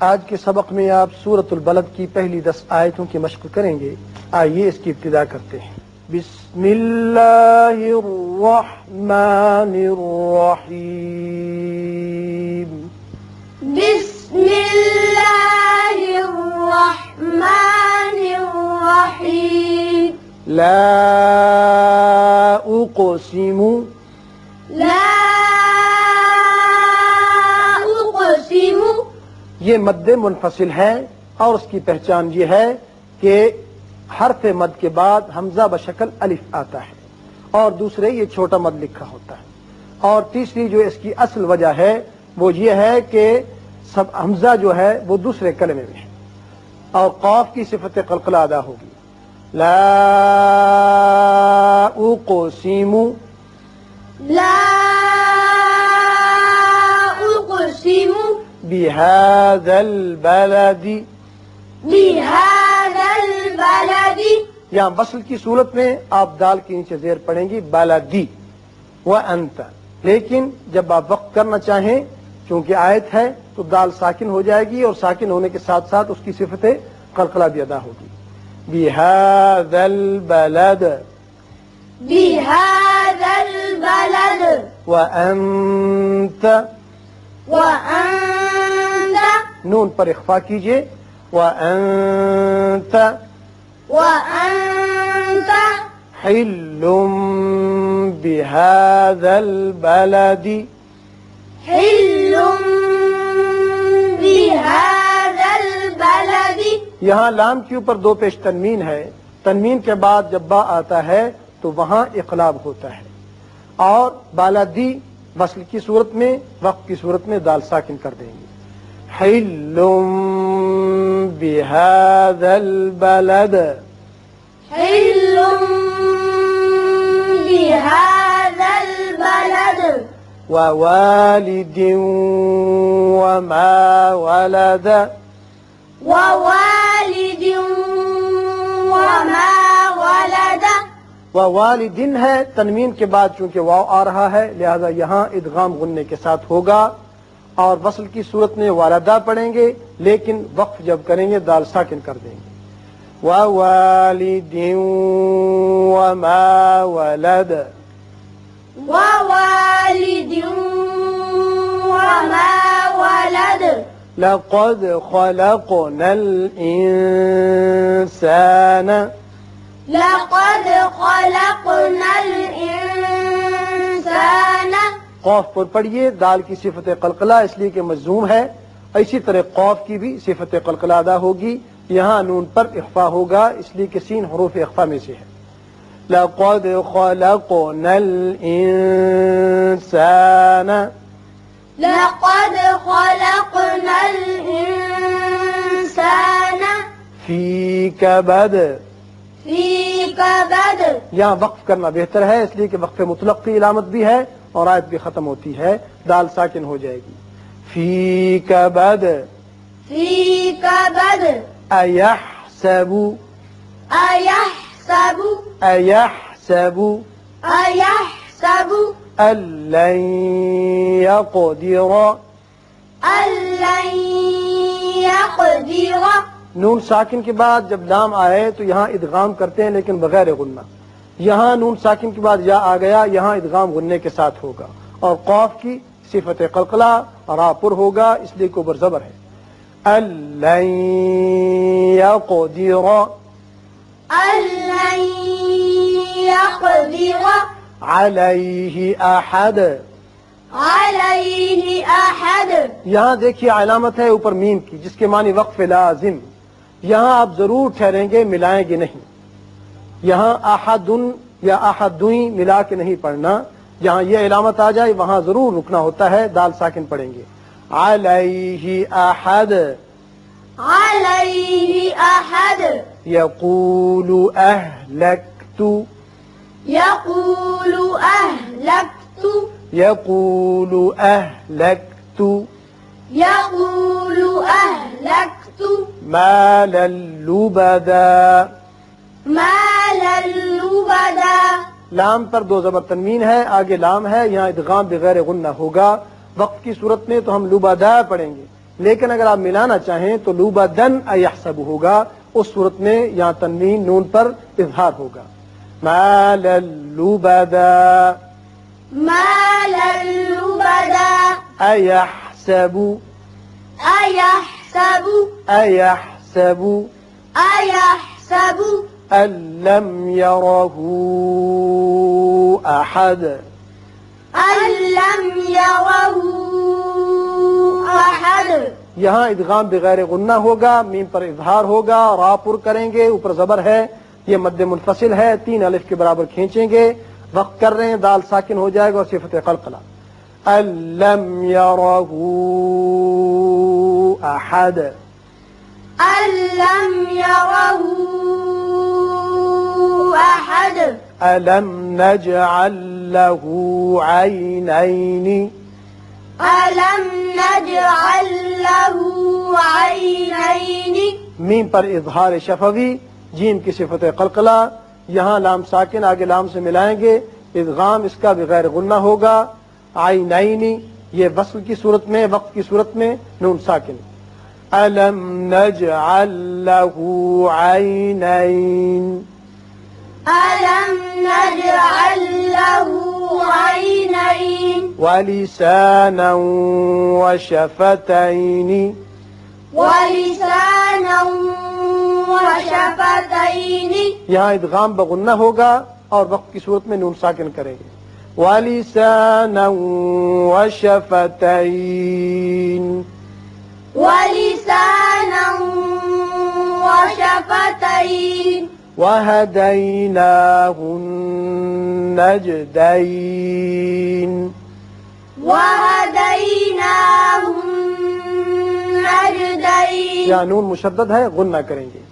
آج کے سبق میں آپ سورۃ البلد کی پہلی 10 آیتوں کی مشق کریں گے. آئیے اس کی ابتدا کرتے ہیں. بسم اللہ الرحمن الرحیم. بسم اللہ الرحمن الرحیم. لا اقسم. لا اقسم. یہ مد منفصل ہے اور اس کی پہچان یہ ہے کہ حرف مد کے بعد حمزہ بشکل الف آتا ہے اور دوسرے یہ چھوٹا مد لکھا ہوتا ہے. اور تیسری جو اس کی اصل وجہ ہے وہ یہ ہے کہ سب حمزہ جو ہے وہ دوسرے کلمے میں ہے اور قاف کی صفت قلقلہ ادا ہوگی. لا اقسم. لا اقسم بهذا البلد. بهذا البلد. یہاں وصل کی صورت میں آپ دال کے نیچے زیر پڑیں گی بلدی وانت، لیکن جب آپ وقف کرنا چاہیں چونکہ آیت ہے تو دال ساکن ہو جائے گی اور ساکن ہونے کے ساتھ ساتھ اس کی صفت قلقلہ بھی ادا ہوگی. بهذا البلد. بهذا البلد. وانت. وأنت. نون پر اخفا کیجئے. وانت. وأنت. حل بهذا البلد. حل بهذا البلد. یہاں لام کے اوپر دو پیش تنوین ہے. تنوین کے بعد جب با آتا ہے تو وہاں اقلاب ہوتا ہے اور بالادی وصل کی صورت میں وقف کی صورت میں دال ساکن کر دیں گے. حل بهذا البلد. حل بهذا البلد. ووالد وما ولد. ووالد وما ولد. ووالدن ہے، تنوین کے بعد چونکہ واو آ رہا ہے لہذا یہاں ادغام غننے کے ساتھ ہوگا اور وصل کی صورت میں والدہ پڑھیں گے لیکن وقف جب کریں گے دال ساکن کر دیں گے. ووالد وما ولد. ووالد وما ولد. لقد خلقنا الإنسان. لقد خلقنا الإنسان. قوف پر پڑھیے، دال کی صفت قلقلہ اس لیے کہ مجزوم ہے، اسی طرح قوف کی بھی صفت قلقلہ ادا ہوگی. یہاں نون پر اخفا ہوگا اس لیے کہ سین حروف اخفا میں سے ہے. لقد خلقنا الإنسان. لقد خلقنا الإنسان. في كبد. في كبد. یہاں وقف کرنا بہتر ہے اس لیے کہ وقف مطلق کی علامت بھی ہے اور آیت بھی ختم ہوتی ہے، دال ساکن ہو جائے گی. في كبد. في كبد. أيحسب. أيحسب. أيحسب أيحسب أن لن يقدر. أن لن يقدر. نون ساکن کے بعد جب لام آئے تو یہاں ادغام کرتے ہیں لیکن بغیر غنہ. یہاں نون ساکن کے بعد یا آ گیا، یہاں ادغام غننے کے ساتھ ہوگا اور قاف کی صفت قلقلہ را پر ہوگا اس لیے کوبر زبر ہے. أَلَّن يَقْدِرَ. أن لن يقدر عَلَيْهِ أَحَدٌ. عليه أحد. یہاں دیکھیے علامت ہے اوپر میم کی جس کے معنی وقف لازم. یہاں آپ ضرور ٹھہریں گے، ملائیں گے نہیں. یہاں احدن یا احدویں ملا کے نہیں پڑھنا، جہاں یہ علامت آ جائے وہاں ضرور رکنا ہوتا ہے، دال ساکن پڑھیں گے. علیہ احد. عليه أحد. یقول اہلکت. يقول أهلكت. یقول اہلکت. يقول أهلكت. مالا لبدا. مالا لبدا. لام پر دو زبر تنوین ہے، آگے لام ہے، یہاں ادغام بغیر غنہ ہوگا. وقت کی صورت میں تو ہم لبدا پڑھیں گے لیکن اگر آپ ملانا چاہیں تو لوبدن ایحسب ہوگا، اس صورت میں یہاں تنوین نون پر اظہار ہوگا. مالا لبدا مالا لبدا ایحسب أيحسب ایحسب أيحسب أن لم يره أحد. أن لم يره أحد. یہاں ادغام بغیر غنہ ہوگا، میم پر اظہار ہوگا، را پر کریں گے، اوپر زبر ہے، یہ مد منفصل ہے، 3 الف کے برابر کھینچیں گے، وقت کر رہے ہیں، دال ساکن ہو جائے گا اور صفت قلقلہ. أن لم يره أحد. أن لم يره أحد. ألم نجعل له عينين. ألم نجعل له عينين. میم پر اظہار شفوی، جیم کی صفت قلقلہ، یہاں لام ساکن آگے لام سے ملائیں گے، ادغام اس کا بغیر غنہ ہوگا. عینین یہ وصل کی صورت میں، وقت کی صورت میں نون ساکن. ألم نجعل له عينين. ألم نجعل له عينين. ولسانا وشفتين. ولسانا وشفتين. یہاں ادغام بغنہ ہوگا اور وقت کی صورت میں نون ساکن کریں گے. ولسانا وشفتين. ولسانا وشفتين. وهديناه النجدين. وهديناه النجدين. یا نون مشدد ہے، غنہ کریں گے.